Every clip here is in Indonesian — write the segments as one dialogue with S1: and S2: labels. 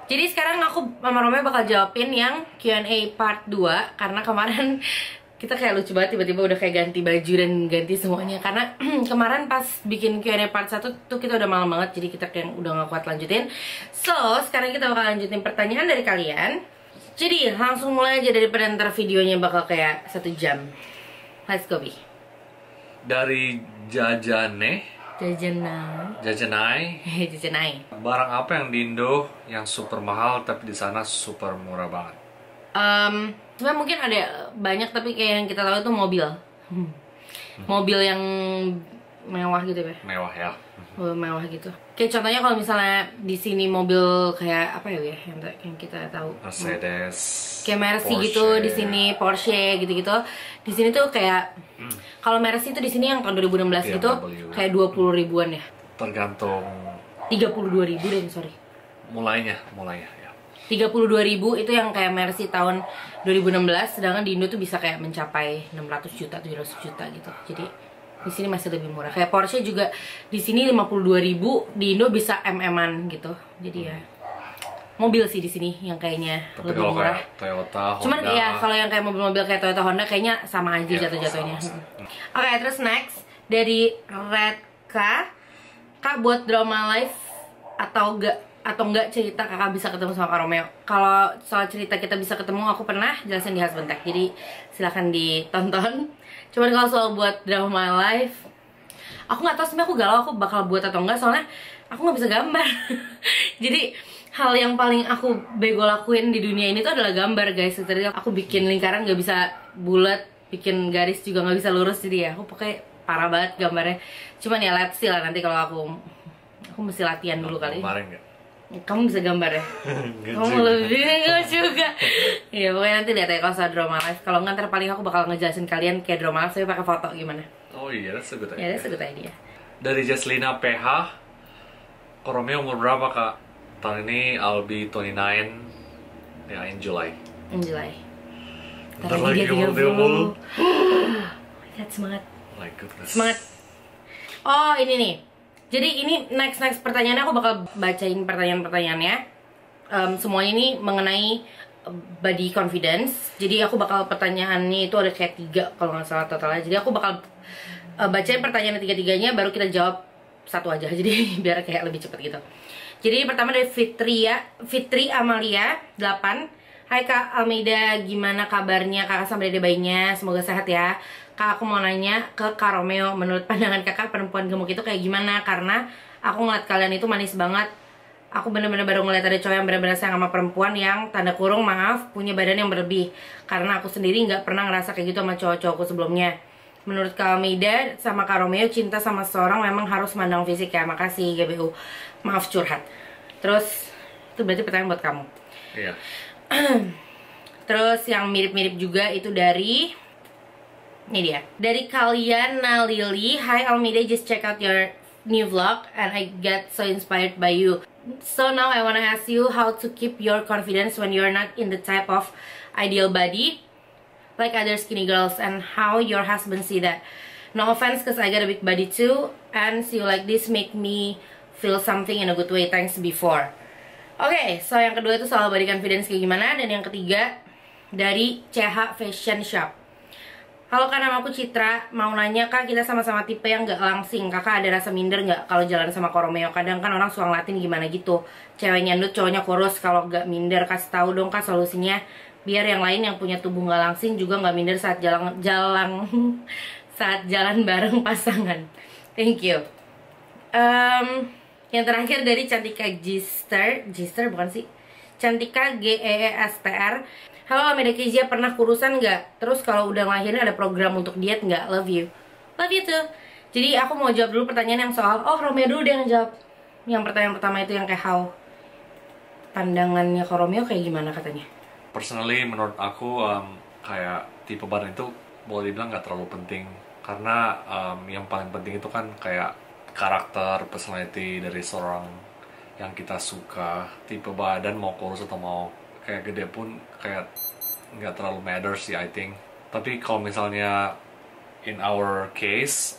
S1: Jadi sekarang aku sama Romeo bakal jawabin yang Q&A part 2. Karena kemarin kita kayak lucu banget, tiba-tiba udah kayak ganti baju dan ganti semuanya. Karena kemarin pas bikin Q&A part 1 tuh kita udah malam banget, jadi kita kayak udah gak kuat lanjutin. So, sekarang kita bakal lanjutin pertanyaan dari kalian. Jadi langsung mulai aja, daripada ntar videonya bakal kayak 1 jam. Let's go, Bi.
S2: Dari Jajanai.
S1: Jajanai.
S2: Barang apa yang di Indo yang super mahal tapi di sana super murah banget?
S1: Sebenarnya mungkin ada banyak, tapi kayak yang kita tahu itu mobil. Mobil yang mewah gitu ya.
S2: Mewah ya.
S1: Mewah gitu. Kayak contohnya kalau misalnya di sini mobil kayak apa ya yang kita tahu.
S2: Mercedes.
S1: Kayak Mercy
S2: Porsche.
S1: gitu di sini, Porsche gitu-gitu. Di sini tuh kayak kalau Mercy itu di sini yang tahun 2016 gitu kayak 20 ribuan ya.
S2: Tergantung
S1: 32 ribu deh, sorry.
S2: mulainya ya.
S1: 32.000 itu yang kayak Mercy tahun 2016, sedangkan di Indo tuh bisa kayak mencapai 600 juta, 700 juta gitu. Jadi di sini masih lebih murah. Kayak Porsche juga di sini 52.000, di Indo bisa MM-an gitu. Jadi ya mobil sih di sini yang kayaknya
S2: Tapi
S1: lebih
S2: kalau
S1: murah.
S2: kayak Toyota, Honda,
S1: Cuman ya kalau yang kayak mobil-mobil kayak Toyota, Honda kayaknya sama aja
S2: ya,
S1: jatuh-jatuhnya.
S2: sama.
S1: Oke, terus next dari Redka, Kak buat drama live atau enggak cerita kakak bisa ketemu sama Kak Romeo. Kalau soal cerita kita bisa ketemu, aku pernah jelasin di Husband Tech, jadi silahkan ditonton. Cuman kalau soal buat drama live, aku nggak tahu sebenarnya, aku galau aku bakal buat atau enggak, soalnya aku nggak bisa gambar. Jadi hal yang paling aku bego lakuin di dunia ini tuh adalah gambar, guys. Jadi aku bikin lingkaran nggak bisa bulat, bikin garis juga nggak bisa lurus, jadi ya aku pakai parah banget gambarnya. Cuman ya let's see lah, nanti kalau aku mesti latihan dulu kali.
S2: Kemarin nggak?
S1: Kamu bisa gambar ya? Kamu lebih enggak juga. Iya, pokoknya nanti lihat ya kalau soal drama live. Kalau nggak, ntar paling aku bakal ngejelasin kalian kayak drama live tapi pakai foto gimana.
S2: Oh iya, that's a good idea.
S1: Ya, that's a good idea.
S2: Dari Jaslina PH, Kak Romeo umur berapa kak? Tahun ini I'll be 29 ya, in July.
S1: In July.
S2: Bentar lagi umur 30.
S1: Lihat, semangat.
S2: My goodness.
S1: Semangat. Oh, ini nih. Jadi ini next pertanyaannya, aku bakal bacain pertanyaan-pertanyaannya. Semuanya ini mengenai body confidence. Jadi aku bakal pertanyaannya itu ada kayak 3 kalau nggak salah totalnya. Jadi aku bakal bacain pertanyaan 3-tiganya, baru kita jawab satu aja. Jadi biar kayak lebih cepet gitu. Jadi pertama dari Fitri Amalia 8. Hai Kak Almeida, gimana kabarnya kakak sama dede bayinya? Semoga sehat ya. Kak, aku mau nanya ke Kak Romeo, menurut pandangan kakak perempuan gemuk itu kayak gimana? Karena aku ngeliat kalian itu manis banget. Aku bener-bener baru ngeliat ada cowok yang bener-bener sayang sama perempuan yang tanda kurung maaf punya badan yang berlebih. Karena aku sendiri nggak pernah ngerasa kayak gitu sama cowok-cowokku sebelumnya. Menurut Kak Almeida sama Kak Romeo, cinta sama seseorang memang harus mandang fisik ya. Makasih GBU. Maaf curhat. Terus itu berarti pertanyaan buat kamu.
S2: Iya.
S1: Terus yang mirip-mirip juga itu dari ini dia, dari Kaliana Lily. Hi Almeida, just check out your new vlog and I get so inspired by you. So now I wanna ask you how to keep your confidence when you're not in the type of ideal body like other skinny girls, and how your husband see that. No offense cause I got a big body too, and see you like this make me feel something in a good way. Thanks before. Oke, so yang kedua itu soal body confidence kayak gimana. Dan yang ketiga dari CH Fashion Shop. Halo Kak, nama aku Citra. Mau nanya Kak, kita sama-sama tipe yang gak langsing. Kakak ada rasa minder gak kalau jalan sama Kak Romeo? Kadang kan orang suka ngeliatin gimana gitu, ceweknya ndut, cowoknya kurus. Kalau gak minder, kasih tahu dong Kak solusinya, biar yang lain yang punya tubuh gak langsing juga gak minder saat saat jalan bareng pasangan. Thank you. Yang terakhir dari Cantika Gister bukan sih? Cantika GEESTR. Halo Almeida Kezia, pernah kurusan nggak? Terus kalau udah ngelahirin ada program untuk diet nggak? Love you. Love you too. Jadi aku mau jawab dulu pertanyaan yang soal, Romeo dulu deh yang jawab. Yang pertanyaan pertama itu yang kayak how pandangannya ke Romeo kayak gimana katanya?
S2: Personally menurut aku kayak tipe badan itu boleh dibilang nggak terlalu penting. Karena yang paling penting itu kan kayak karakter, personality dari seorang yang kita suka. Tipe badan mau kurus atau mau kayak gede pun kayak nggak terlalu matter sih, I think. Tapi kalau misalnya in our case,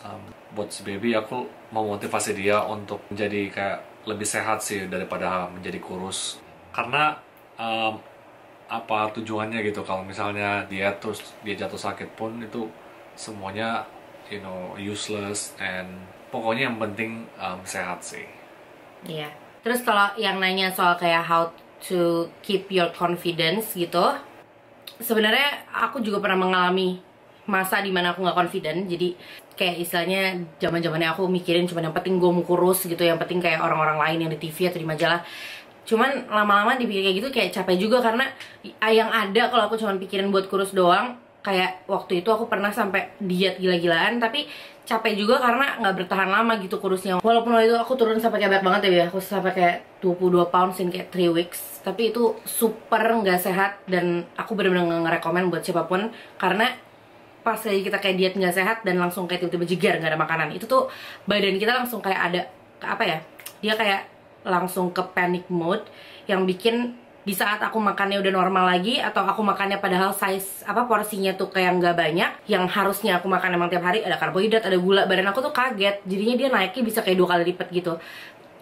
S2: buat si baby aku mau motivasi dia untuk menjadi kayak lebih sehat sih daripada menjadi kurus. karena apa tujuannya gitu kalau misalnya dia terus dia jatuh sakit pun itu semuanya useless, and pokoknya yang penting sehat sih.
S1: Iya. Terus kalau yang nanya soal kayak how to keep your confidence gitu, sebenarnya aku juga pernah mengalami masa dimana aku nggak confident. Jadi kayak istilahnya zaman-zamannya aku mikirin cuma yang penting gue mau kurus gitu, yang penting kayak orang-orang lain yang di TV atau di majalah. Cuman lama-lama dipikir kayak gitu kayak capek juga, karena yang ada kalau aku cuma pikirin buat kurus doang, kayak waktu itu aku pernah sampai diet gila-gilaan, tapi capek juga karena nggak bertahan lama gitu kurusnya. Walaupun waktu itu aku turun sampai kayak banyak banget ya, aku sampai kayak 22 pounds in kayak 3 weeks, tapi itu super nggak sehat dan aku bener-bener nggak ngerekomen buat siapapun, karena pas lagi kita kayak diet nggak sehat dan langsung kayak tiba-tiba jegar nggak ada makanan, itu tuh badan kita langsung kayak ada apa ya, dia kayak langsung ke panic mode yang bikin di saat aku makannya udah normal lagi, atau aku makannya padahal size porsinya tuh kayak nggak banyak, yang harusnya aku makan emang tiap hari, ada karbohidrat, ada gula, badan aku tuh kaget, jadinya dia naiknya bisa kayak 2 kali lipat gitu.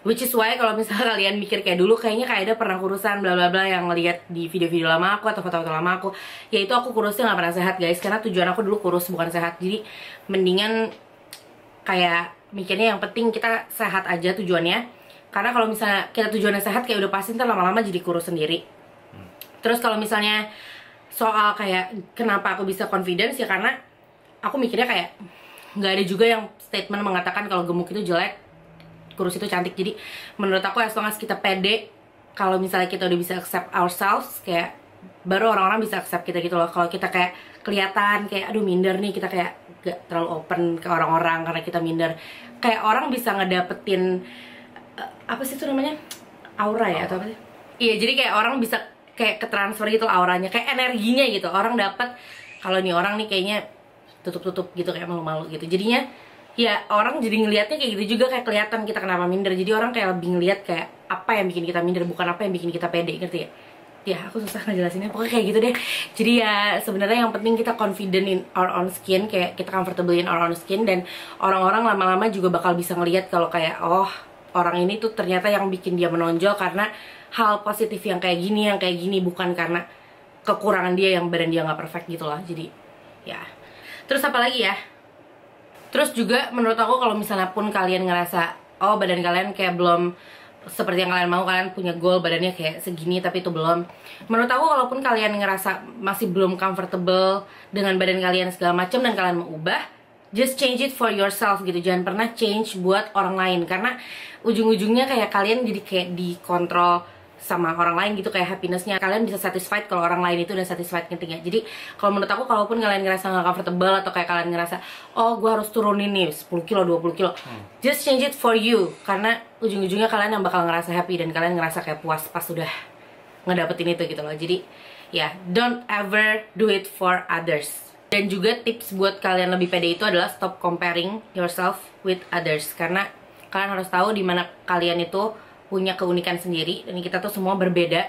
S1: Which is why kalau misalnya kalian mikir kayak dulu kayaknya kayak ada pernah kurusan bla bla bla yang ngeliat di video-video lama aku atau foto-foto lama aku, ya itu aku kurusnya nggak pernah sehat guys, karena tujuan aku dulu kurus bukan sehat. Jadi mendingan kayak mikirnya yang penting kita sehat aja tujuannya. Karena kalau misalnya kita tujuannya sehat kayak udah pasti ntar lama-lama jadi kurus sendiri. Terus kalau misalnya soal kayak kenapa aku bisa confidence, ya karena aku mikirnya kayak nggak ada juga yang statement mengatakan kalau gemuk itu jelek, kurus itu cantik. Jadi menurut aku as long as kita pede, kalau misalnya kita udah bisa accept ourselves, kayak baru orang-orang bisa accept kita gitu loh. Kalau kita kayak kelihatan kayak aduh minder nih, kita kayak gak terlalu open ke orang-orang karena kita minder, kayak orang bisa ngedapetin apa sih itu namanya, aura ya atau apa sih? Iya, jadi kayak orang bisa kayak ketransfer gitu auranya, kayak energinya gitu. Orang dapat kalau nih orang nih kayaknya tutup-tutup gitu, kayak malu-malu gitu. Jadinya ya orang jadi ngelihatnya kayak gitu juga, kayak kelihatan kita kenapa minder. Jadi orang kayak lebih ngelihat kayak apa yang bikin kita minder, bukan apa yang bikin kita pede, ngerti ya? Ya aku susah ngejelasinnya, pokoknya kayak gitu deh. Jadi ya sebenarnya yang penting kita confident in our own skin, kayak kita comfortable in our own skin, dan orang-orang lama-lama juga bakal bisa ngelihat kalau kayak oh orang ini tuh ternyata yang bikin dia menonjol karena hal positif yang kayak gini, bukan karena kekurangan dia yang badan dia nggak perfect gitu loh. Jadi ya, terus apa lagi ya, terus juga menurut aku kalau misalnya pun kalian ngerasa oh badan kalian kayak belum seperti yang kalian mau, kalian punya goal badannya kayak segini tapi itu belum, menurut aku kalaupun kalian ngerasa masih belum comfortable dengan badan kalian segala macam dan kalian mau ubah, just change it for yourself gitu. Jangan pernah change buat orang lain, karena ujung-ujungnya kayak kalian jadi kayak dikontrol sama orang lain gitu, kayak happinessnya kalian bisa satisfied kalau orang lain itu udah satisfied, ngerti gak? Jadi kalau menurut aku kalaupun kalian ngerasa gak comfortable atau kayak kalian ngerasa oh gue harus turunin nih 10 kilo, 20 kilo, just change it for you, karena ujung-ujungnya kalian yang bakal ngerasa happy dan kalian ngerasa kayak puas pas udah ngedapetin itu gitu loh. Jadi ya, don't ever do it for others. Dan juga tips buat kalian lebih pede itu adalah stop comparing yourself with others, karena kalian harus tahu dimana kalian itu punya keunikan sendiri dan kita tuh semua berbeda.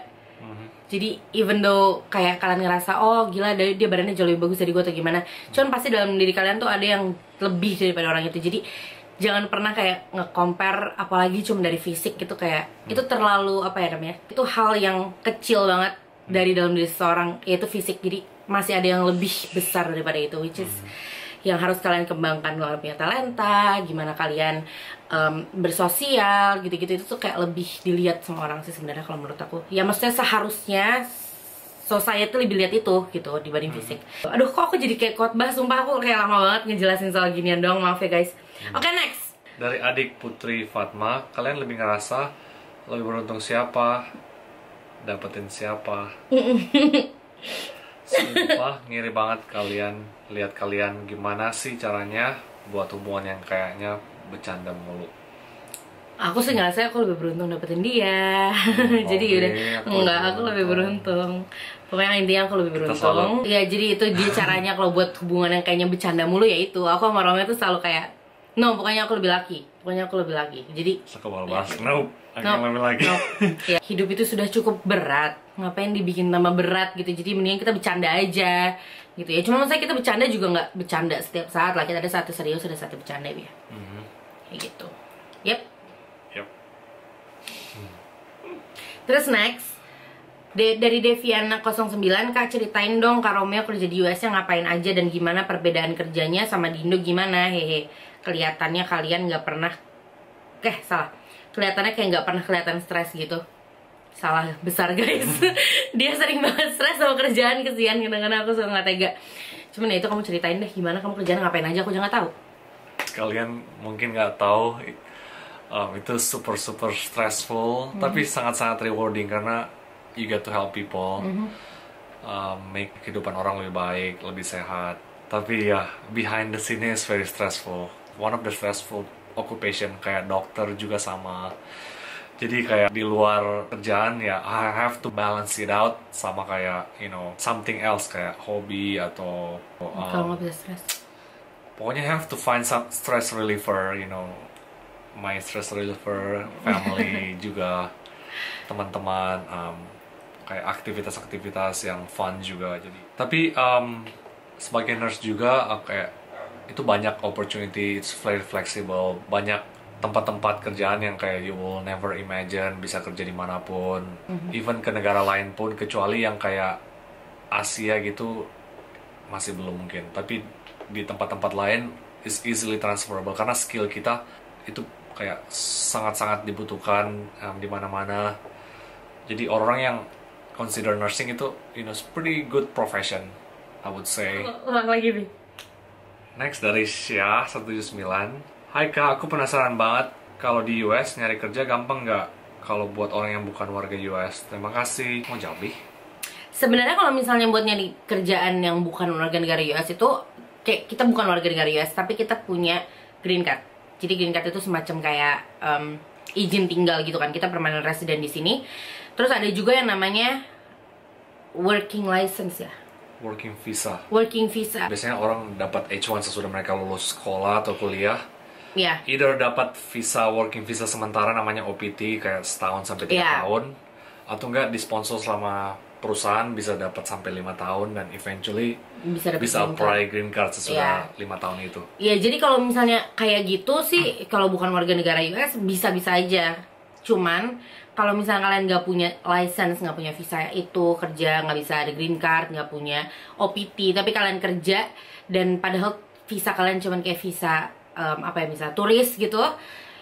S1: Jadi even though kayak kalian ngerasa oh gila dia badannya jauh lebih bagus dari gue atau gimana, cuman pasti dalam diri kalian tuh ada yang lebih daripada orang itu. Jadi jangan pernah kayak nge-compare, apalagi cuma dari fisik gitu, kayak itu terlalu apa ya namanya, itu hal yang kecil banget dari dalam diri seseorang, yaitu fisik. Jadi masih ada yang lebih besar daripada itu, which is yang harus kalian kembangkan. Kalian punya talenta, gimana kalian bersosial gitu-gitu, itu tuh kayak lebih dilihat sama orang sih sebenarnya kalau menurut aku. Ya maksudnya seharusnya society lebih lihat itu gitu dibanding fisik. Aduh kok aku jadi kayak khotbah, sumpah aku kayak lama banget ngejelasin soal ginian doang, maaf ya guys. Oke, next.
S2: Dari adik Putri Fatma, kalian lebih ngerasa lebih beruntung siapa? Dapetin siapa? Sumpah ngiri banget kalian, lihat kalian gimana sih caranya buat hubungan yang kayaknya bercanda mulu.
S1: Aku sih ngerasa aku lebih beruntung dapetin dia. Jadi udah enggak, aku lebih beruntung. Pokoknya intinya aku lebih beruntung. Ya jadi itu dia caranya kalau buat hubungan yang kayaknya bercanda mulu, ya itu. Aku sama Romeo tuh selalu kayak no, pokoknya aku lebih laki. Pokoknya aku lebih laki. Jadi
S2: sekebal bahas no, lebih lagi.
S1: Ya, hidup itu sudah cukup berat. Ngapain dibikin tambah berat gitu. Jadi mendingan kita bercanda aja gitu ya. Cuma maksudnya kita bercanda juga nggak bercanda setiap saat lah. Kita ada satu serius, ada satu bercanda ya. Kayak gitu. Yep.
S2: Yep.
S1: Terus next, Dari Deviana 09, Kak ceritain dong Kak Romeo kerja di US-nya ngapain aja dan gimana perbedaan kerjanya sama di Indo gimana, hehe. Kelihatannya kalian nggak pernah, salah. Kelihatannya kayak nggak pernah kelihatan stres gitu. Salah besar guys. Dia sering banget stres sama kerjaan, kesian kadang-kadang aku suka nggak tega. Cuman ya itu kamu ceritain deh gimana kamu kerjaan ngapain aja, aku jangan tahu.
S2: Kalian mungkin nggak tahu, itu super stressful, tapi sangat rewarding karena you get to help people, make kehidupan orang lebih baik, lebih sehat. Tapi ya, behind the scene is very stressful. One of the stressful occupation, kayak dokter juga sama. Jadi kayak di luar kerjaan ya, I have to balance it out sama kayak, something else kayak hobi atau
S1: Kalau nggak bisa stres.
S2: pokoknya have to find some stress reliever, my stress reliever, family juga, teman-teman, kayak aktivitas-aktivitas yang fun juga. Jadi tapi sebagai nurse juga kayak itu banyak opportunity, it's very flexible, banyak tempat-tempat kerjaan yang kayak you will never imagine bisa kerja dimanapun, even ke negara lain pun, kecuali yang kayak Asia gitu masih belum mungkin. Tapi di tempat-tempat lain is easily transferable karena skill kita itu kayak sangat-sangat dibutuhkan di mana-mana. Jadi orang yang consider nursing itu, it's pretty good profession, I would say.
S1: Ulang lagi nih.
S2: Next dari Syah 179. Hai Kak, aku penasaran banget kalau di US nyari kerja gampang nggak kalau buat orang yang bukan warga US? Terima kasih. Mau jawab?
S1: Sebenarnya kalau misalnya buat nyari kerjaan yang bukan warga negara US itu kayak kita bukan warga negara US tapi kita punya green card. Jadi green card itu semacam kayak izin tinggal gitu kan. Kita permanent resident di sini. Terus ada juga yang namanya working license ya.
S2: Working visa.
S1: Working visa.
S2: Biasanya orang dapat H1 sesudah mereka lulus sekolah atau kuliah.
S1: Ya.
S2: Either dapat visa working visa sementara namanya OPT kayak setahun sampai 3 tahun, atau enggak disponsor selama perusahaan bisa dapat sampai 5 tahun dan eventually bisa apply green card sesudah 5 tahun itu.
S1: Iya, jadi kalau misalnya kayak gitu sih kalau bukan warga negara US bisa-bisa aja. Cuman kalau misalnya kalian nggak punya license, nggak punya visa itu kerja, nggak bisa ada green card, nggak punya OPT, tapi kalian kerja dan padahal visa kalian cuman kayak visa visa turis gitu,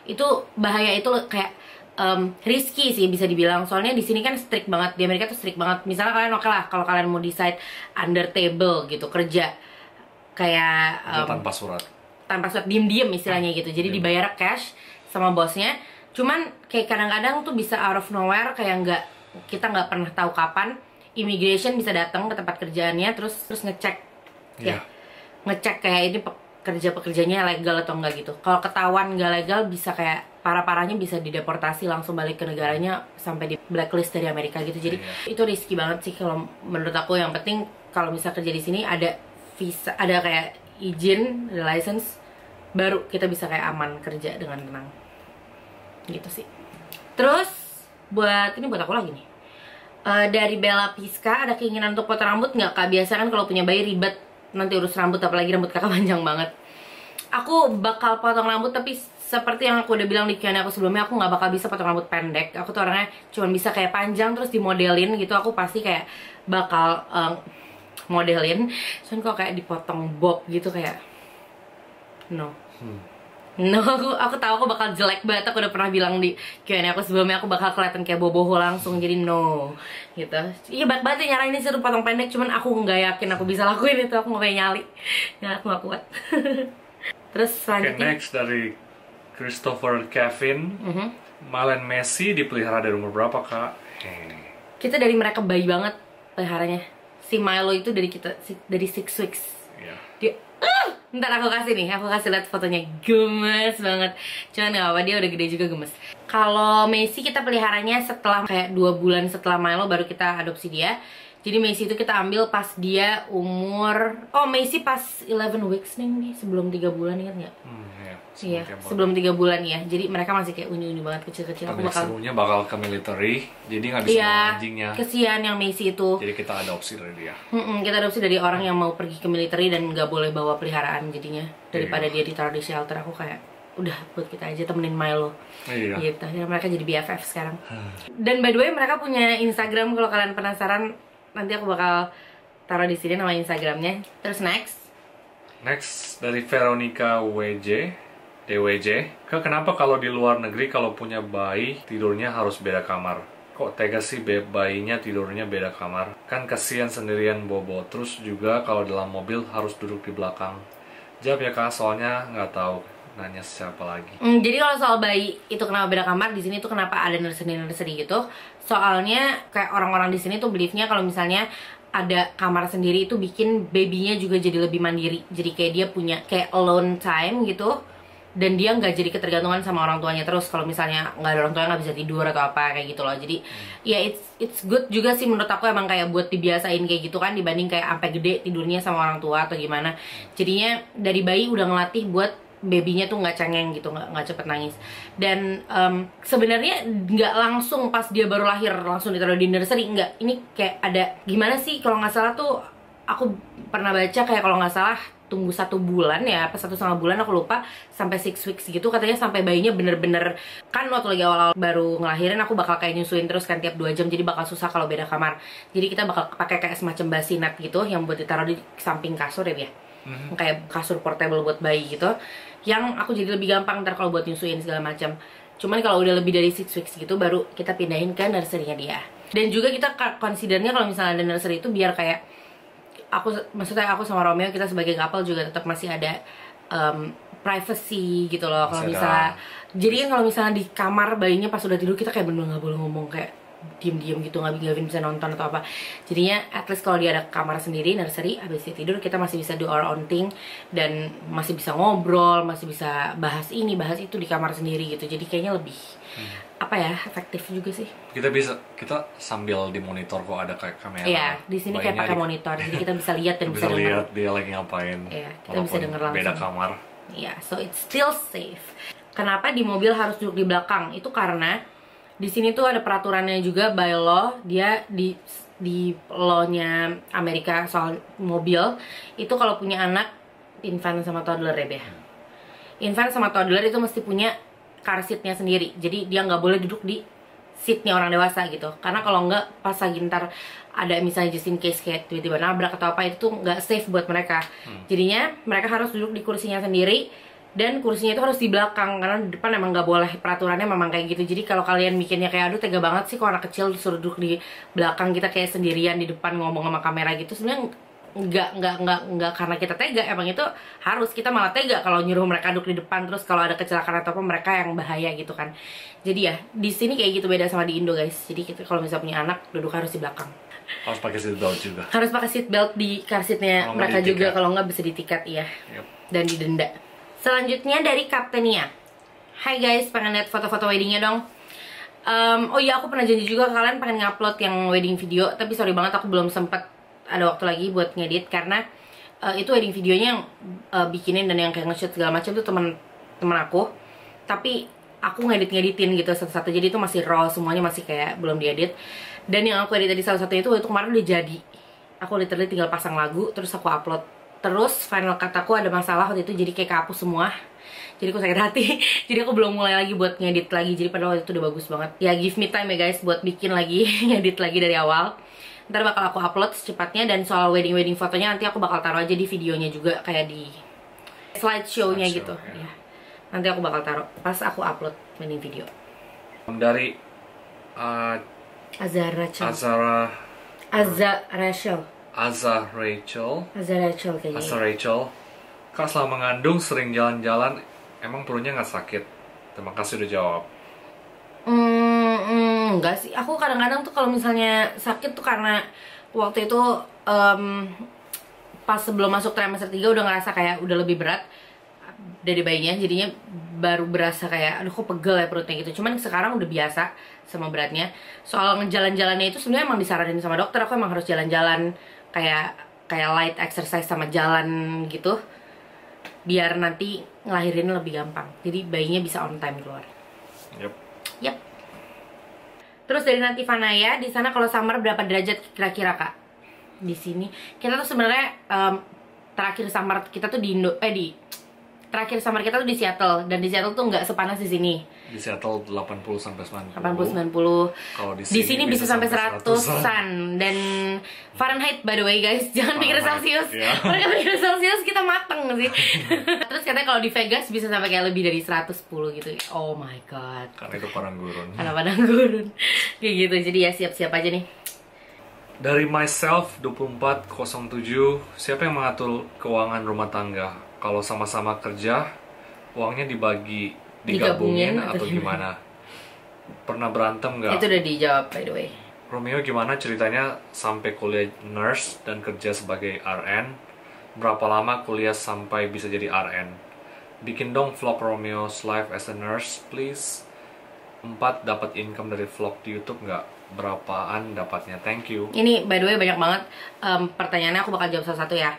S1: itu bahaya, itu kayak risky sih bisa dibilang. Soalnya di sini kan strict banget, di Amerika tuh strict banget. Misalnya kalian oke lah kalau kalian mau decide under table gitu kerja kayak tanpa surat diem-diem istilahnya gitu. Jadi dibayar cash sama bosnya. Cuman kayak kadang-kadang tuh bisa out of nowhere, kayak kita nggak pernah tahu kapan immigration bisa datang ke tempat kerjaannya terus ngecek ngecek kayak ini pekerjanya legal atau enggak gitu. Kalau ketahuan nggak legal bisa kayak parah-parahnya bisa dideportasi langsung balik ke negaranya sampai di blacklist dari Amerika gitu. Jadi itu risky banget sih kalau menurut aku. Yang penting kalau bisa kerja di sini ada visa, ada kayak izin, ada license, baru kita bisa kayak aman kerja dengan tenang. Gitu sih. Terus buat aku lagi nih. Dari Bella Piska, ada keinginan untuk potong rambut nggak Kak? Biasa kan kalau punya bayi ribet nanti urus rambut, apalagi rambut kakak panjang banget. Aku bakal potong rambut, tapi seperti yang aku udah bilang di Q&A aku sebelumnya, aku nggak bakal bisa potong rambut pendek. Aku tuh orangnya cuma bisa kayak panjang terus dimodelin gitu. Aku pasti kayak bakal modelin. Soalnya kalau kayak dipotong bob gitu kayak no, aku tahu aku bakal jelek banget. Aku udah pernah bilang di Q&A aku sebelumnya, aku bakal kelihatan kayak boboho langsung. Jadi no gitu. Iya, banget banget nyaranin suruh potong pendek, cuman aku nggak yakin aku bisa lakuin itu. Aku mau kayak nyali ya, aku nggak kuat. Terus selanjutnya
S2: next dari Christopher Kevin. Malen Messi dipelihara dari umur berapa Kak?
S1: Kita dari mereka bayi banget peliharanya. Si Milo itu dari 6 weeks. Dia ntar aku kasih lihat fotonya, gemes banget. Cuman gak apa-apa, dia udah gede juga gemes. Kalau Messi kita peliharanya setelah kayak 2 bulan setelah Milo baru kita adopsi dia. Jadi Messi itu kita ambil pas dia umur, Messi pas 11 weeks nih, sebelum 3 bulan, ingat nggak? Iya, sebelum 3 bulan ya. Jadi mereka masih kayak unyu-unyu banget, kecil-kecil.
S2: Tapi serunya bakal ke military, jadi nggak bisa bawa anjingnya.
S1: Kesian yang Messi itu.
S2: Jadi kita adopsi dari dia.
S1: Kita adopsi dari orang yang mau pergi ke military dan nggak boleh bawa peliharaan jadinya. Daripada dia ditaruh di shelter, aku kayak udah buat kita aja temenin Milo.
S2: Iya.
S1: Gitu. Ya, mereka jadi BFF sekarang. Dan by the way mereka punya Instagram, kalau kalian penasaran nanti aku bakal taruh di sini nama Instagramnya. Terus
S2: Next dari Veronica DWJ. Kenapa kalau di luar negeri kalau punya bayi tidurnya harus beda kamar? Kok tega sih bayinya tidurnya beda kamar? Kan kasihan sendirian bobo. Terus juga kalau dalam mobil harus duduk di belakang. Jawab ya kak, soalnya nggak tahu nanya siapa lagi.
S1: Jadi kalau soal bayi itu kenapa beda kamar, di sini tuh kenapa ada nursery gitu? Soalnya kayak orang-orang di sini tuh beliefnya kalau misalnya ada kamar sendiri itu bikin babynya juga jadi lebih mandiri. Jadi kayak dia punya kayak alone time gitu. Dan dia nggak jadi ketergantungan sama orang tuanya terus. Kalau misalnya nggak ada orang tuanya nggak bisa tidur atau apa kayak gitu loh. Jadi ya it's good juga sih menurut aku, emang kayak buat dibiasain kayak gitu kan, dibanding kayak sampai gede tidurnya sama orang tua atau gimana. Jadinya dari bayi udah ngelatih buat babynya tuh nggak cengeng gitu, nggak cepet nangis. Dan sebenarnya nggak langsung pas dia baru lahir langsung ditaruh di nursery, nggak. Ini kayak ada gimana sih, kalau nggak salah tuh aku pernah baca kayak kalau nggak salah tunggu 1 bulan ya, apa 1,5 bulan aku lupa, sampai 6 weeks gitu katanya, sampai bayinya bener-bener, kan waktu lagi awal-awal baru ngelahirin aku bakal kayak nyusuin terus kan tiap 2 jam, jadi bakal susah kalau beda kamar. Jadi kita bakal pakai kayak semacam bassinet gitu yang buat ditaruh di samping kasur ya, kayak kasur portable buat bayi gitu, yang aku jadi lebih gampang ntar kalau buat nyusuin segala macam. Cuman kalau udah lebih dari 6 weeks gitu baru kita pindahin ke nursery-nya dia. Dan juga kita considernya kalau misalnya ada nursery itu biar kayak maksudnya aku sama Romeo kita sebagai couple juga tetap masih ada privacy gitu loh. Kalau misalnya jadi kan kalau misalnya di kamar bayinya pas udah tidur kita kayak bener-bener nggak boleh ngomong, kayak diem-diem gitu, nggak bisa nonton atau apa. Jadinya at least kalau dia ada kamar sendiri nursery, habis dia tidur kita masih bisa do our own thing, dan masih bisa ngobrol, masih bisa bahas ini bahas itu di kamar sendiri gitu. Jadi kayaknya lebih apa ya, efektif juga sih.
S2: Kita sambil dimonitor kok, ada kayak kamera.
S1: Iya, di sini kayak pakai monitor, jadi kita bisa lihat dan bisa
S2: lihat dia lagi ngapain.
S1: Iya, kita bisa denger langsung.
S2: Beda kamar.
S1: Iya, so it's still safe. Kenapa di mobil harus duduk di belakang? Itu karena di sini tuh ada peraturannya juga by law, dia di law-nya Amerika soal mobil itu kalau punya anak infant sama toddler ya, infant sama toddler itu mesti punya car seat-nya sendiri. Jadi dia nggak boleh duduk di seatnya orang dewasa gitu, karena kalau nggak pas lagi ntar ada misalnya just in case kayak tiba-tiba nabrak atau apa, itu tuh nggak safe buat mereka. Jadinya mereka harus duduk di kursinya sendiri, dan kursinya itu harus di belakang, karena di depan emang nggak boleh, peraturannya memang kayak gitu. Jadi kalau kalian mikirnya kayak aduh tega banget sih kok anak kecil disuruh duduk di belakang, kita kayak sendirian di depan ngomong sama kamera gitu, sebenarnya nggak karena kita tega, emang itu harus, kita malah tega kalau nyuruh mereka duduk di depan, terus kalau ada kecelakaan atau apa mereka yang bahaya gitu kan. Jadi ya di sini kayak gitu, beda sama di Indo guys. Jadi kita kalau misalnya punya anak duduk harus di belakang,
S2: harus pakai seat belt juga,
S1: harus pakai seat belt di car seatnya mereka juga, kalau nggak bisa ditikat ya. Dan didenda. Selanjutnya dari Kaptenia. Hai guys, pengen lihat foto-foto weddingnya dong. Oh iya, aku pernah janji juga ke kalian pengen ngupload yang wedding video, tapi sorry banget aku belum sempat ada waktu lagi buat ngedit, karena itu wedding videonya yang bikinin dan yang kayak nge-shoot segala macam tuh teman aku, tapi aku ngeditin gitu satu-satu, jadi itu masih raw semuanya, masih kayak belum diedit. Dan yang aku edit tadi salah satunya itu kemarin udah jadi, aku literally tinggal pasang lagu terus aku upload. Terus final cut aku ada masalah waktu itu, jadi kayak kehapus semua, jadi aku sakit hati. Jadi aku belum mulai lagi buat ngedit lagi, jadi padahal waktu itu udah bagus banget ya. Give me time ya guys buat bikin lagi ngedit lagi dari awal. Ntar bakal aku upload secepatnya. Dan soal wedding fotonya nanti aku bakal taruh aja di videonya juga, kayak di slideshow-nya gitu ya. Nanti aku bakal taruh pas aku upload wedding video.
S2: Dari Azza Rachel. Kak selama mengandung sering jalan-jalan, emang perutnya nggak sakit? Terima kasih udah jawab.
S1: Enggak sih, aku kadang-kadang tuh kalau misalnya sakit tuh karena waktu itu pas sebelum masuk trimester 3 udah ngerasa kayak udah lebih berat dari bayinya, jadinya baru berasa kayak aduh kok pegel ya perutnya gitu. Cuman sekarang udah biasa sama beratnya. Soal ngejalan-jalannya itu sebenarnya emang disaranin sama dokter, aku emang harus jalan-jalan kayak light exercise sama jalan gitu, biar nanti ngelahirin lebih gampang. Jadi bayinya bisa on time keluar. Yep. Terus dari nanti Vanaya, di sana kalau summer berapa derajat kira-kira kak? Di sini kita tuh sebenarnya terakhir summer kita tuh di terakhir summer kita tuh di Seattle, dan di Seattle tuh nggak sepanas di sini.
S2: Di Seattle 80 sampai 90.
S1: 80-90.
S2: Kalau
S1: di sini bisa sampai 100-an. Dan Fahrenheit by the way guys, jangan pikir Celsius.
S2: Yeah.
S1: Mereka pikir Celsius kita mateng sih. Terus katanya kalau di Vegas bisa sampai kayak lebih dari 110 gitu. Oh my god.
S2: Karena itu padang gurun.
S1: Karena padang gurun. Kayak gitu. Jadi ya siap-siap aja nih.
S2: Dari myself 2407, siapa yang mengatur keuangan rumah tangga? Kalau sama-sama kerja, uangnya digabungin atau gimana? Pernah berantem nggak?
S1: Itu udah dijawab by the way.
S2: Romeo gimana ceritanya sampai kuliah nurse dan kerja sebagai RN? Berapa lama kuliah sampai bisa jadi RN? Bikin dong vlog Romeo's life as a nurse, please. 4. Dapat income dari vlog di YouTube nggak? Berapaan dapatnya? Thank you.
S1: Ini by the way banyak banget pertanyaannya, aku bakal jawab satu-satu ya.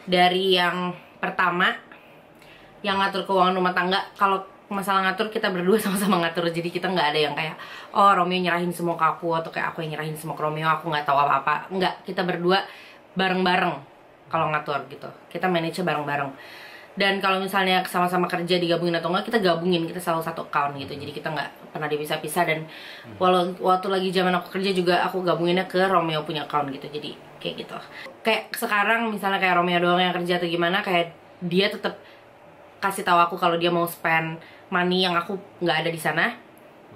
S1: Dari yang pertama, yang ngatur keuangan rumah tangga. Kalau masalah ngatur, kita berdua sama-sama ngatur. Jadi kita nggak ada yang kayak, oh Romeo nyerahin semua ke aku, atau kayak aku yang nyerahin semua ke Romeo, aku nggak tahu apa-apa. Nggak, kita berdua bareng-bareng kalau ngatur gitu. Kita manage bareng-bareng. Dan kalau misalnya sama-sama kerja digabungin atau enggak, kita gabungin, kita selalu satu account gitu. Jadi kita nggak pernah dipisah-pisah. Dan waktu lagi zaman aku kerja juga, aku gabunginnya ke Romeo punya account gitu. Jadi kayak gitu. Kayak sekarang misalnya kayak Romeo doang yang kerja atau gimana, kayak dia tetap kasih tahu aku kalau dia mau spend money yang aku nggak ada di sana.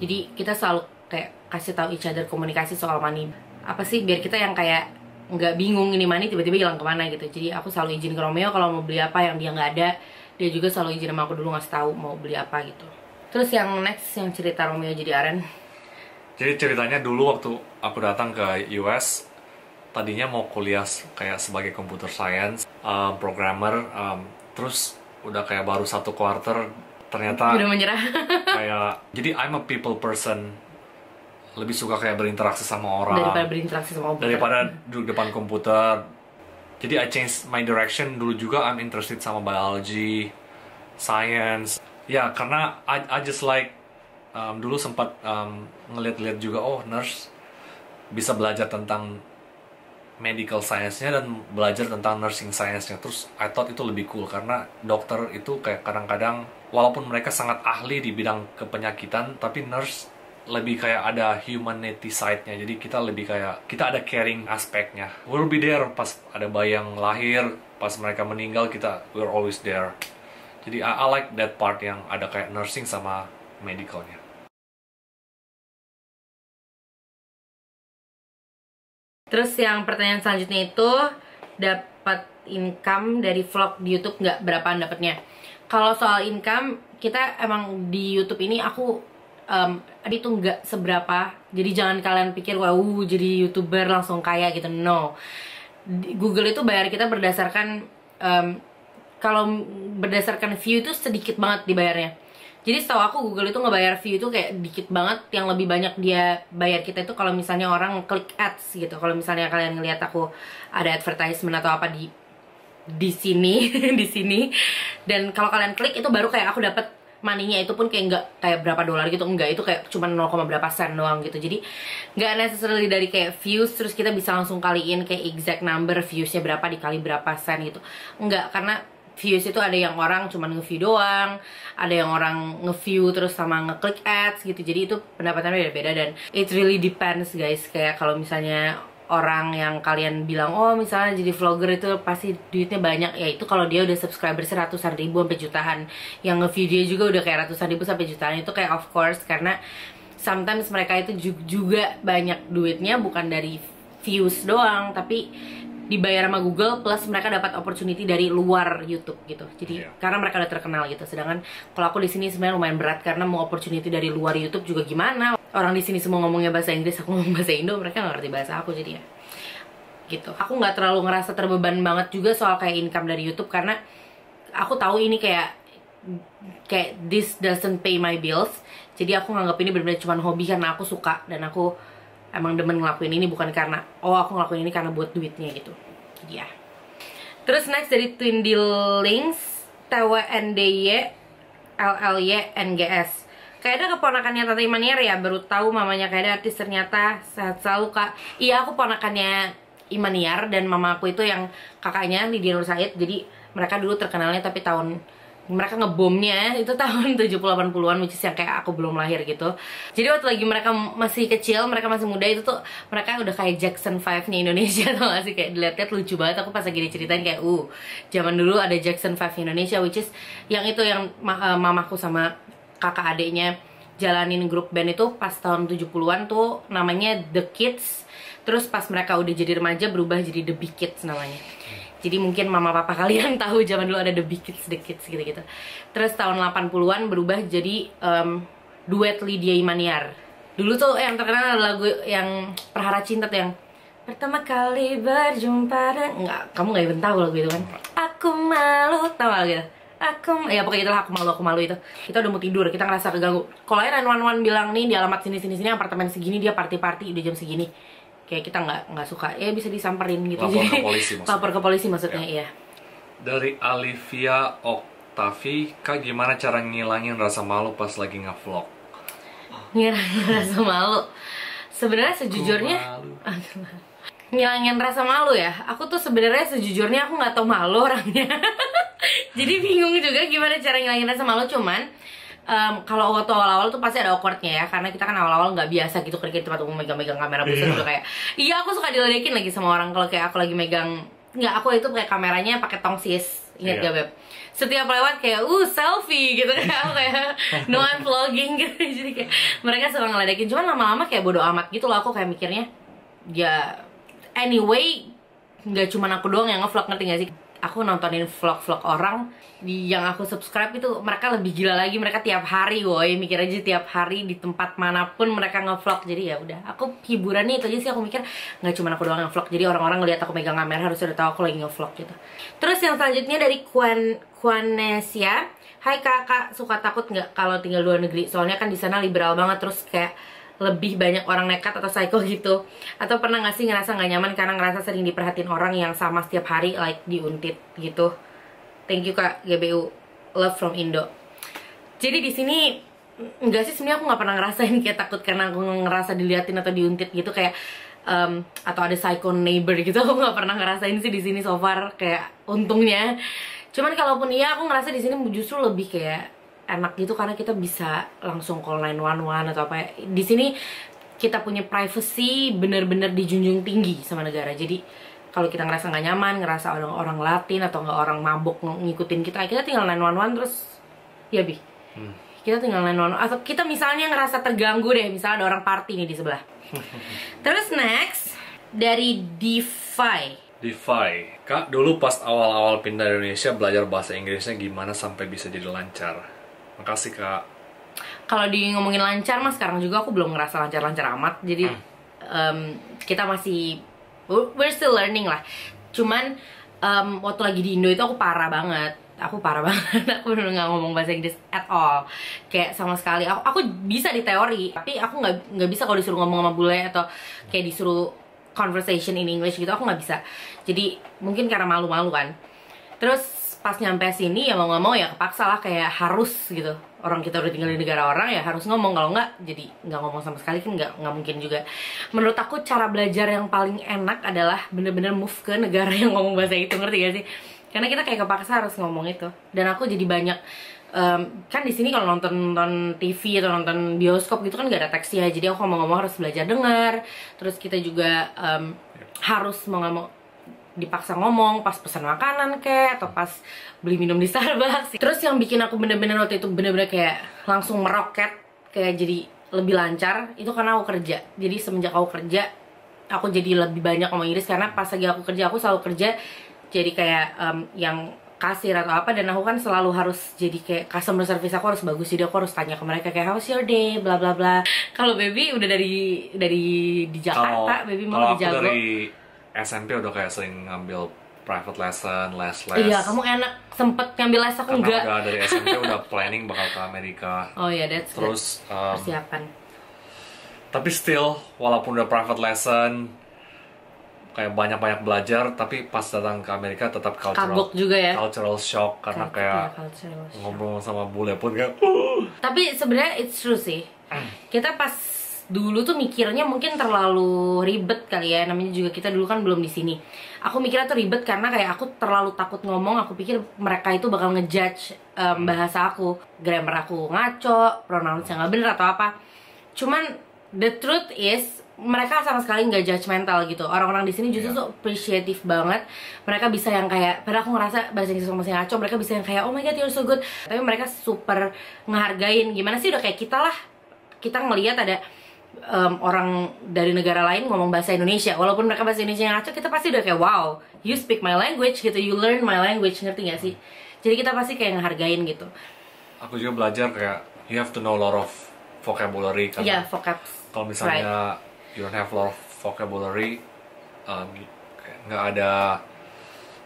S1: Jadi kita selalu kayak kasih tahu each other, komunikasi soal money. Apa sih biar kita yang kayak nggak bingung ini money tiba-tiba hilang kemana gitu. Jadi aku selalu izin ke Romeo kalau mau beli apa yang dia nggak ada. Dia juga selalu izin sama aku dulu ngasih tahu mau beli apa gitu. Terus yang next, yang cerita Romeo jadi RN.
S2: Jadi ceritanya dulu waktu aku datang ke US, tadinya mau kuliah kayak sebagai computer science, programmer, terus udah kayak baru 1 quarter ternyata
S1: udah menyerah.
S2: Kayak jadi I'm a people person, lebih suka kayak berinteraksi sama orang
S1: daripada berinteraksi sama komputer,
S2: daripada duduk depan komputer. Jadi I changed my direction. Dulu juga I'm interested sama biology, science. Ya karena I just like dulu sempat ngeliat-liat juga, oh nurse bisa belajar tentang medical science-nya dan belajar tentang nursing science-nya. Terus I thought itu lebih cool karena dokter itu kayak kadang-kadang walaupun mereka sangat ahli di bidang kepenyakitan, tapi nurse lebih kayak ada humanity side-nya. Jadi kita lebih kayak, kita ada caring aspeknya. We'll be there pas ada bayi yang lahir, pas mereka meninggal, we're always there. Jadi I like that part yang ada kayak nursing sama medicalnya.
S1: Terus yang pertanyaan selanjutnya itu, dapat income dari vlog di YouTube nggak? Berapaan dapatnya? Kalau soal income, kita emang di YouTube ini aku itu nggak seberapa. Jadi jangan kalian pikir wah jadi YouTuber langsung kaya gitu. No. Google itu bayar kita berdasarkan kalau berdasarkan view itu sedikit banget dibayarnya. Jadi setahu aku Google itu ngebayar view itu kayak dikit banget. Yang lebih banyak dia bayar kita itu kalau misalnya orang klik ads gitu. Kalau misalnya kalian ngeliat aku ada advertisement atau apa di sini di sini, dan kalau kalian klik itu baru kayak aku dapat money-nya. Itu pun kayak nggak kayak berapa dolar gitu, enggak, itu kayak cuma 0, berapa sen doang gitu. Jadi nggak necessarily dari kayak views terus kita bisa langsung kaliin kayak exact number viewsnya berapa dikali berapa sen gitu. Enggak, karena views itu ada yang orang cuma nge-view doang, ada yang orang nge-view terus sama nge-click ads gitu. Jadi itu pendapatannya beda-beda dan it really depends guys. Kayak kalau misalnya orang yang kalian bilang, oh misalnya jadi vlogger itu pasti duitnya banyak, ya itu kalau dia udah subscriber ratusan ribu sampai jutaan. Yang nge-view dia juga udah kayak ratusan ribu sampai jutaan. Itu kayak of course, karena sometimes mereka itu juga banyak duitnya bukan dari views doang, tapi dibayar sama Google plus mereka dapat opportunity dari luar YouTube gitu. Jadi karena mereka udah terkenal gitu. Sedangkan kalau aku di sini sebenarnya lumayan berat karena mau opportunity dari luar YouTube juga gimana? Orang di sini semua ngomongnya bahasa Inggris, aku ngomong bahasa Indo, mereka nggak ngerti bahasa aku, jadi ya gitu. Aku nggak terlalu ngerasa terbeban banget juga soal kayak income dari YouTube karena aku tahu ini kayak this doesn't pay my bills. Jadi aku nganggap ini benar-benar cuma hobi karena aku suka dan aku emang demen ngelakuin ini, bukan karena aku ngelakuin ini karena buat duitnya gitu. Jadi ya. Terus next dari Twin Links, TWNDY LLY NGS. Kayaknya keponakannya Tante Imaniar ya, baru tahu mamanya kayaknya artis ternyata. Sehat selalu kak. Iya, aku ponakannya Imaniar dan mama aku itu yang kakaknya Lydia Nur Said. Jadi mereka dulu terkenalnya tapi tahun mereka ngebomnya itu tahun 70-80-an, which is yang kayak aku belum lahir gitu. Jadi waktu lagi mereka masih kecil, mereka masih muda, itu tuh mereka udah kayak Jackson 5-nya Indonesia tau gak sih, kayak dilihat-lihat lucu banget. Aku pas lagi diceritain kayak zaman dulu ada Jackson 5 Indonesia, which is yang itu yang mamaku sama kakak adeknya jalanin grup band itu pas tahun 70-an tuh namanya The Kids. Terus pas mereka udah jadi remaja berubah jadi The Big Kids namanya. Jadi mungkin mama papa kalian tahu zaman dulu ada The Big Kids gitu-gitu. Terus tahun 80-an berubah jadi duet Lydia Imaniar. Dulu tuh yang terkenal ada lagu yang Perhara Cinta tuh yang pertama kali berjumpa dan... Enggak, kamu gak even tahu lagu itu kan? Aku malu, tau gak gitu? Ya pokoknya itulah aku malu itu. Kita udah mau tidur, kita ngerasa keganggu. Kalau aja 911 bilang nih di alamat sini apartemen segini dia party udah jam segini. Kayak kita nggak suka, ya bisa disamperin gitu.
S2: Lapor ke polisi maksudnya.
S1: Lapor ke polisi maksudnya, iya.
S2: Dari Olivia Octavi, Kak gimana cara ngilangin rasa malu pas lagi nge-vlog?
S1: Ngilangin rasa malu. Sebenarnya sejujurnya ngilangin rasa malu ya. Aku tuh sebenarnya sejujurnya aku nggak tahu malu orangnya. Jadi bingung juga gimana cara ngilangin rasa malu, cuman kalau waktu awal-awal tuh pasti ada awkwardnya ya, karena kita kan awal-awal nggak biasa gitu kerja di tempat umum megang-megang kamera besar udah kayak aku suka diledekin lagi sama orang kalau kayak aku lagi megang, nggak, aku itu kayak kameranya pakai tongsis, ingat gak Beb? Setiap lewat kayak selfie gitu kan, aku kayak no I'm vlogging gitu. Jadi kayak mereka suka ngeledekin, cuman lama-lama kayak bodo amat gitu loh. Aku kayak mikirnya ya anyway nggak cuma aku doang yang nge-vlog, ngerti gak sih? Aku nontonin vlog-vlog orang yang aku subscribe itu, mereka lebih gila lagi. Mereka tiap hari, woy, mikir aja tiap hari di tempat manapun mereka nge-vlog. Jadi ya udah, aku hiburannya itu aja sih. Aku mikir nggak cuma aku doang yang vlog, jadi orang-orang ngeliat aku megang kamera harus udah tahu aku lagi nge-vlog gitu. Terus yang selanjutnya dari Quanesia, hai kakak, suka takut nggak kalau tinggal luar negeri? Soalnya kan di sana liberal banget, terus kayak lebih banyak orang nekat atau psycho gitu. Atau pernah gak sih ngerasa gak nyaman karena ngerasa sering diperhatiin orang yang sama setiap hari, like diuntit gitu? Thank you Kak GBU, love from Indo. Jadi di sini enggak sih, sebenarnya aku nggak pernah ngerasain kayak takut karena aku ngerasa diliatin atau diuntit gitu, kayak atau ada psycho neighbor gitu. Aku nggak pernah ngerasain sih di sini so far, kayak untungnya. Cuman kalaupun iya, aku ngerasa di sini justru lebih kayak enak gitu karena kita bisa langsung call 911 atau apa. Di sini kita punya privacy bener-bener dijunjung tinggi sama negara. Jadi kalau kita ngerasa nggak nyaman, ngerasa orang Latin atau nggak orang mabok ngikutin kita tinggal 911 terus ya kita tinggal 911. Atau kita misalnya ngerasa terganggu deh, misalnya ada orang party nih di sebelah. Terus next dari DeFi,
S2: Kak dulu pas awal-awal pindah Indonesia belajar bahasa Inggrisnya gimana sampai bisa jadi lancar? Makasih Kak.
S1: Kalau di ngomongin lancar mas, sekarang juga aku belum ngerasa lancar-lancar amat. Jadi kita masih we're still learning lah. Cuman waktu lagi di Indo itu aku parah banget. Aku bener nggak ngomong bahasa Inggris at all, kayak sama sekali. Aku bisa di teori, tapi aku nggak bisa kalau disuruh ngomong sama bule atau kayak disuruh conversation in English gitu, aku nggak bisa. Jadi mungkin karena malu-malu kan. Terus pas nyampe sini ya mau nggak mau ya kepaksa lah, kayak harus gitu. Orang kita udah tinggal di negara orang ya harus ngomong, kalau nggak jadi nggak ngomong sama sekali kan nggak mungkin juga. Menurut aku cara belajar yang paling enak adalah bener-bener move ke negara yang ngomong bahasa itu, ngerti gak sih? Karena kita kayak kepaksa harus ngomong itu. Dan aku jadi banyak kan di sini kalau nonton TV atau nonton bioskop gitu kan nggak ada teksnya, jadi aku ngomong-ngomong harus belajar dengar. Terus kita juga harus mau dipaksa ngomong pas pesan makanan kayak atau pas beli minum di Starbucks. Terus yang bikin aku bener-bener waktu itu bener-bener kayak langsung meroket, kayak jadi lebih lancar, itu karena aku kerja. Jadi semenjak aku kerja, aku jadi lebih banyak ngomong Inggris. Karena pas lagi aku kerja, aku selalu kerja jadi kayak yang kasir atau apa, dan aku kan selalu harus jadi kayak customer service aku harus bagus, jadi aku harus tanya ke mereka kayak how's your day, bla bla bla. Kalau Baby udah dari di Jakarta, Baby mau di Jago.
S2: Dari SMP udah kayak sering ngambil private lesson, les.
S1: Iya, kamu enak sempet ngambil les, aku enggak.
S2: Karena udah dari SMP udah planning bakal ke Amerika.
S1: Oh iya, that's
S2: terus
S1: persiapan.
S2: Tapi still, walaupun udah private lesson, kayak banyak-banyak belajar, tapi pas datang ke Amerika tetap
S1: kagok juga ya,
S2: cultural shock karena kayak ngobrol sama bule pun kayak
S1: Tapi sebenarnya it's true sih. Kita pas dulu tuh mikirnya mungkin terlalu ribet kali ya, namanya juga kita dulu kan belum di sini. Aku mikirnya tuh ribet karena kayak aku terlalu takut ngomong. Aku pikir mereka itu bakal ngejudge bahasa aku, grammar aku ngaco, pronouns yang nggak bener atau apa. Cuman the truth is mereka sama sekali nggak judgmental gitu. Orang-orang di sini justru tuh appreciative banget. Mereka bisa yang kayak, padahal aku ngerasa bahasa Inggris masih ngaco, mereka bisa yang kayak oh my god you're so good. Tapi mereka super ngehargain. Gimana sih, udah kayak kita lah. Kita ngelihat ada orang dari negara lain ngomong bahasa Indonesia, walaupun mereka bahasa Indonesia yang ngaco, kita pasti udah kayak wow, you speak my language gitu, you learn my language, ngerti gak sih? Jadi kita pasti kayak ngehargain gitu.
S2: Aku juga belajar kayak you have to know a lot of vocabulary karena
S1: vocabs.
S2: kalau misalnya you don't have a lot of vocabulary, nggak ada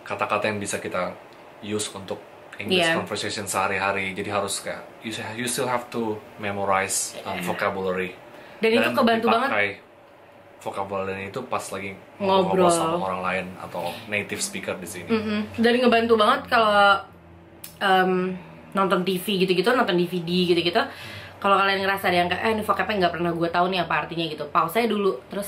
S2: kata-kata yang bisa kita use untuk English conversation sehari-hari. Jadi harus kayak you still have to memorize vocabulary. Dan
S1: itu kebantu banget.
S2: Vocabulary itu pas lagi ngobrol sama orang lain atau native speaker di sini.
S1: Dan ngebantu banget kalau nonton TV gitu-gitu, nonton DVD gitu-gitu. Kalau kalian ngerasa ada yang kayak ini vocabnya nggak pernah gue tahu nih apa artinya gitu, pause aja dulu, terus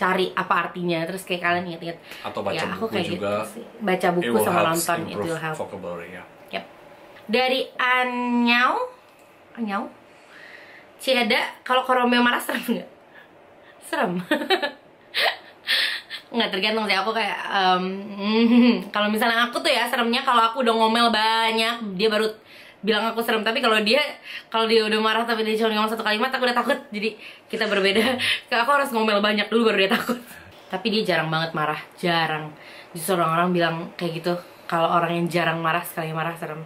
S1: cari apa artinya, terus kayak kalian inget-inget.
S2: Atau baca
S1: ya,
S2: buku juga.
S1: Gitu baca buku sama nonton itu will help.
S2: Vocabulary, ya.
S1: Yep. Dari Anyau, Ciada, kalau Romeo marah serem nggak? Serem. Nggak, tergantung sih. Aku kayak kalau misalnya aku tuh ya seremnya kalau aku udah ngomel banyak dia baru bilang aku serem. Tapi kalau dia udah marah tapi dia cuma ngomong satu kalimat, aku udah takut. Jadi kita berbeda. Aku harus ngomel banyak dulu baru dia takut. Tapi dia jarang banget marah, jarang. Justru orang-orang bilang kayak gitu, kalau orang yang jarang marah, sekali marah serem.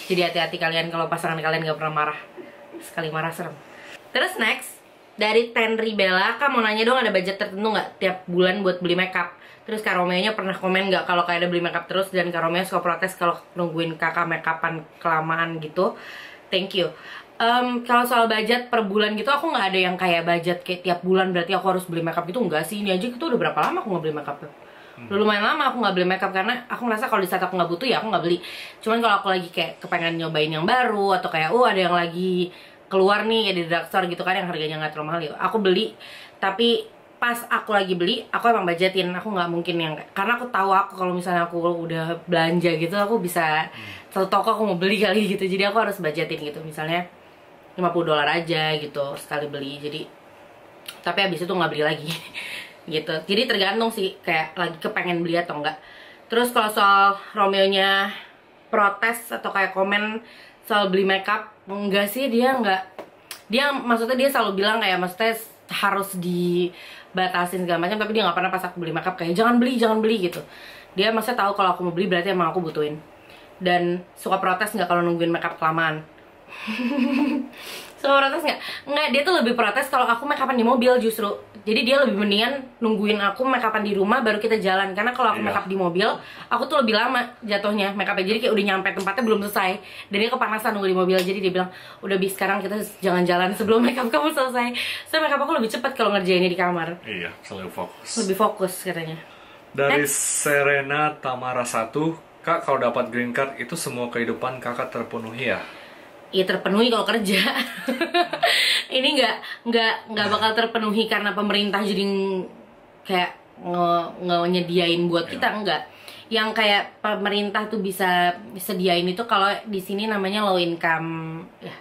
S1: Jadi hati-hati kalian kalau pasangan kalian gak pernah marah, sekali marah serem. Terus next, dari Tenri Bella, Kak mau nanya dong, ada budget tertentu nggak tiap bulan buat beli makeup? Terus Kak Romeo-nya pernah komen nggak kalau kayak ada beli makeup terus, dan Kak Romeo suka protes kalau nungguin kakak makeupan kelamaan gitu? Thank you. Kalau soal budget per bulan gitu, aku nggak ada yang kayak budget kayak tiap bulan berarti aku harus beli makeup gitu, enggak sih. Ini aja itu udah berapa lama aku nggak beli makeup tuh? Udah lumayan lama aku nggak beli makeup karena aku ngerasa kalau di saat aku nggak butuh ya aku nggak beli. Cuman kalau aku lagi kayak kepengen nyobain yang baru atau kayak ada yang lagi keluar nih ya di drugstore gitu kan yang harganya nggak terlalu mahal ya, aku beli. Tapi pas aku lagi beli, aku emang budgetin. Aku nggak mungkin yang, karena aku tahu aku kalau misalnya aku udah belanja gitu, aku bisa satu toko aku mau beli kali gitu. Jadi aku harus budgetin gitu, misalnya $50 aja gitu sekali beli. Jadi tapi habis itu nggak beli lagi gitu. Jadi tergantung sih kayak lagi kepengen beli atau enggak. Terus kalau soal Romeo-nya protes atau kayak komen soal beli makeup, enggak sih, dia maksudnya dia selalu bilang kayak maksudnya harus dibatasin segala macam, tapi dia nggak pernah pas aku beli makeup kayak jangan beli gitu. Dia maksudnya tahu kalau aku mau beli berarti emang aku butuhin. Dan suka protes nggak kalau nungguin makeup kelamaan? Suka protes nggak? Nggak, dia tuh lebih protes kalau aku makeupan di mobil justru. Jadi dia lebih mendingan nungguin aku makeupan di rumah baru kita jalan. Karena kalau aku makeup di mobil, aku tuh lebih lama jatuhnya makeupnya. Jadi kayak udah nyampe tempatnya belum selesai, dan dia kepanasan nunggu di mobil. Jadi dia bilang, udah bis sekarang kita jangan jalan sebelum makeup kamu selesai. So makeup aku lebih cepat kalau ngerjainnya di kamar.
S2: Iya, selalu fokus.
S1: Lebih fokus katanya.
S2: Dari Serena Tamara 1, Kak, kalau dapat green card itu semua kehidupan kakak terpenuhi ya?
S1: Iya, terpenuhi kalau kerja. Ini nggak bakal terpenuhi karena pemerintah jadi kayak nyediain buat kita, enggak. Yang kayak pemerintah tuh bisa sediain itu kalau di sini namanya low income ya.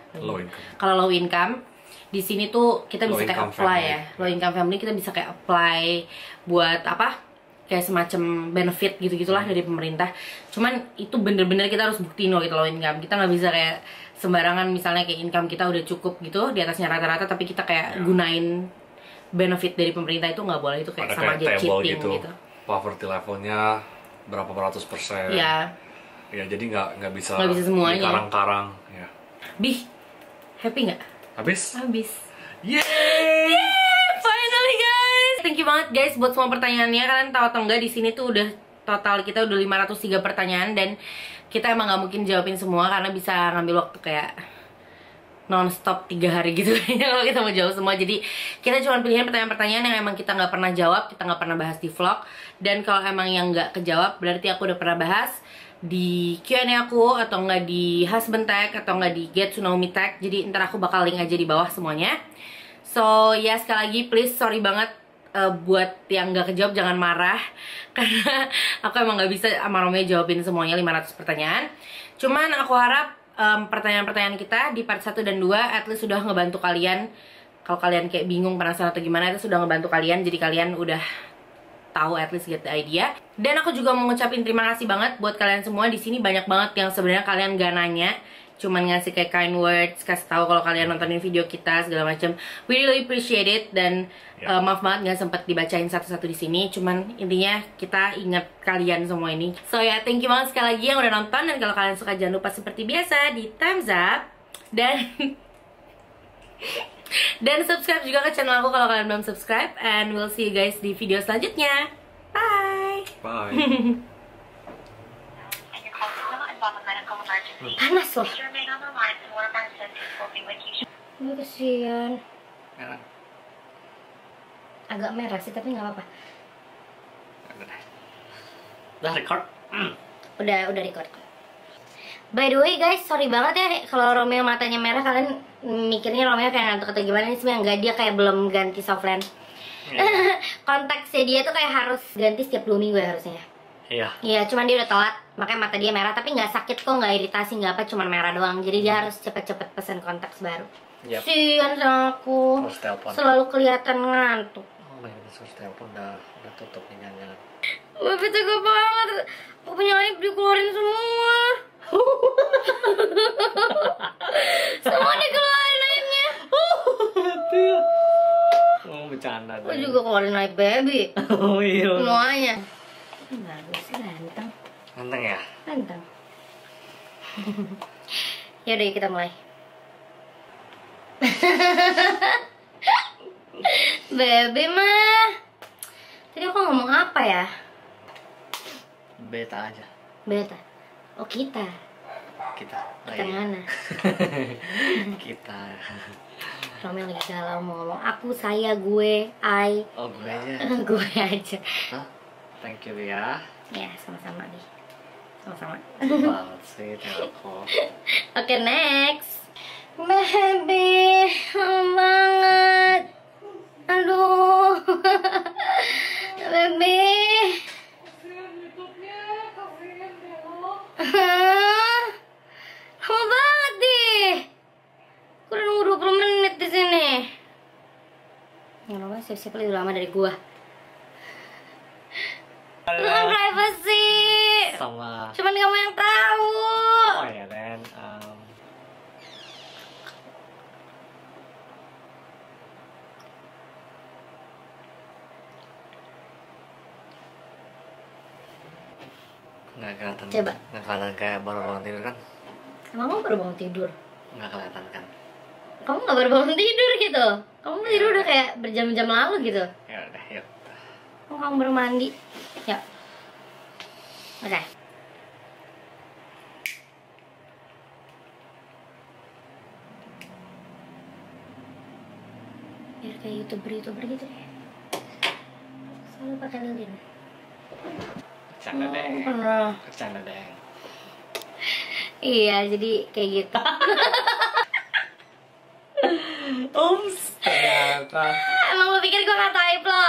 S1: Kalau low income di sini tuh kita bisa kayak apply ya. Low income family kita bisa kayak apply buat apa? Kayak semacam benefit gitu-gitulah dari pemerintah. Cuman itu bener-bener kita harus buktiin loh kita low income. Kita nggak bisa kayak sembarangan misalnya kayak income kita udah cukup gitu di atasnya rata-rata, tapi kita kayak gunain benefit dari pemerintah, itu nggak boleh. Itu kayak sama aja cheating gitu.
S2: Poverty levelnya berapa %? Ya jadi nggak bisa
S1: semuanya.
S2: Karang-karang ya.
S1: Bih, happy nggak?
S2: Habis.
S1: Yeay! Finally guys, thank you banget guys buat semua pertanyaannya. Kalian tahu atau enggak, di sini tuh udah total kita udah 503 pertanyaan, dan kita emang nggak mungkin jawabin semua karena bisa ngambil waktu kayak non-stop 3 hari gitu kayaknya kalau kita mau jawab semua. Jadi kita cuma pilihan pertanyaan-pertanyaan yang emang kita nggak pernah jawab, kita nggak pernah bahas di vlog. Dan kalau emang yang nggak kejawab berarti aku udah pernah bahas di Q&A aku, atau nggak di Husband Tag, atau nggak di Get to Know Me Tag. Jadi ntar aku bakal link aja di bawah semuanya. So ya sekali lagi please sorry banget buat yang gak kejawab jangan marah karena aku emang gak bisa sama Romeo jawabin semuanya 500 pertanyaan. Cuman aku harap pertanyaan-pertanyaan kita di part 1 dan 2 at least sudah ngebantu kalian. Kalau kalian kayak bingung, penasaran atau gimana, itu sudah ngebantu kalian. Jadi kalian udah tahu at least get the idea. Dan aku juga mau ngucapin terima kasih banget buat kalian semua. Di sini banyak banget yang sebenarnya kalian gak nanya, cuman ngasih kayak kind words, kasih tahu kalau kalian nontonin video kita segala macam. We really appreciate it. Dan maaf banget nggak sempet dibacain satu-satu di sini. Cuman intinya kita ingat kalian semua ini. So ya, thank you banget sekali lagi yang udah nonton. Dan kalau kalian suka jangan lupa seperti biasa di thumbs up dan dan subscribe juga ke channel aku kalau kalian belum subscribe. And we'll see you guys di video selanjutnya. Bye.
S2: Bye.
S1: Panas loh. Ini kesian.
S2: Merah.
S1: Agak merah sih tapi nggak apa-apa.
S2: Udah record?
S1: Udah record. By the way guys, sorry banget ya kalau Romeo matanya merah, kalian mikirnya Romeo kayak ngantuk atau gimana. Ini sebenarnya enggak, dia kayak belum ganti softland. Kontaksnya dia tuh kayak harus ganti setiap 2 minggu ya harusnya.
S2: Iya.
S1: Iya, cuman dia udah telat, makanya mata dia merah. Tapi nggak sakit kok, nggak iritasi, nggak apa, cuman merah doang. Jadi dia harus cepet-cepet pesen kontaks baru.
S2: Yep.
S1: Sian sama aku,
S2: Harus telepon.
S1: selalu kelihatan ngantuk.
S2: Oh my god, harus telepon udah tutup nih jangan.
S1: Bapak tega banget, aku punya aib dikeluarin semua. Semua dikeluarin aibnya.
S2: Oh bercanda.
S1: Aku juga keluarin aib baby.
S2: Oh iya.
S1: Semuanya. Bagus, ganteng.
S2: Ganteng ya?
S1: Ganteng. Yaudah kita mulai. Baby mah. Tadi aku ngomong apa ya?
S2: Beta aja.
S1: Beta. Oh kita.
S2: Kita.
S1: Kita mana?
S2: Kita.
S1: Romeo lagi galau mau ngomong aku, saya, gue, I.
S2: Oh gue aja.
S1: Gue aja.
S2: Hah? Thank you ya.
S1: Ya sama-sama deh. Sama-sama.
S2: Banget sih aku.
S1: Oke, next. Baby, banget. Aduh. Baby. Lama banget deh. Aku udah nunggu 20 menit di sini. Nggak apa-apa, siap-siap lebih lama dari gua. Itu kan privacy.
S2: Sama.
S1: Cuman kamu yang tahu.
S2: Oh ya Dan. Nggak kelihatan.
S1: Coba.
S2: Nggak kelihatan kayak baru bangun tidur kan?
S1: Emang kamu baru bangun tidur?
S2: Nggak kelihatan kan?
S1: Kamu nggak baru bangun tidur gitu? Kamu tidur udah kayak berjam-jam lalu gitu?
S2: Ya udah yuk.
S1: Oh, kamu baru mandi. Yuk. Oke. Biar kayak YouTuber gitu ya. Selalu pakai lilin.
S2: Bercanda deh.
S1: Pernah.
S2: Bercanda deh.
S1: Iya, jadi kayak gitu.
S2: Ternyata.
S1: Emang lo pikir gue nggak taib lo?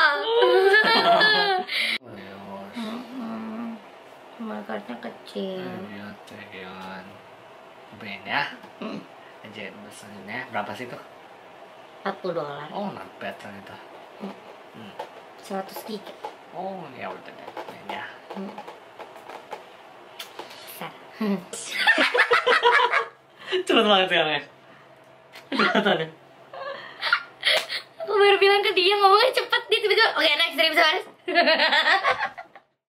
S1: Markernya kecil.
S2: Iya, tegian. Ben ya. Aja pesannya berapa sih tuh?
S1: $40.
S2: Oh, not bad ternyata.
S1: 100 giga.
S2: Oh, ya udah deh. Ben ya.
S1: Besar.
S2: Cepet banget sekarang ya. Kelihatannya.
S1: Aku baru bilang ke dia ngomongnya cepet, dia tiba-tiba oke next dari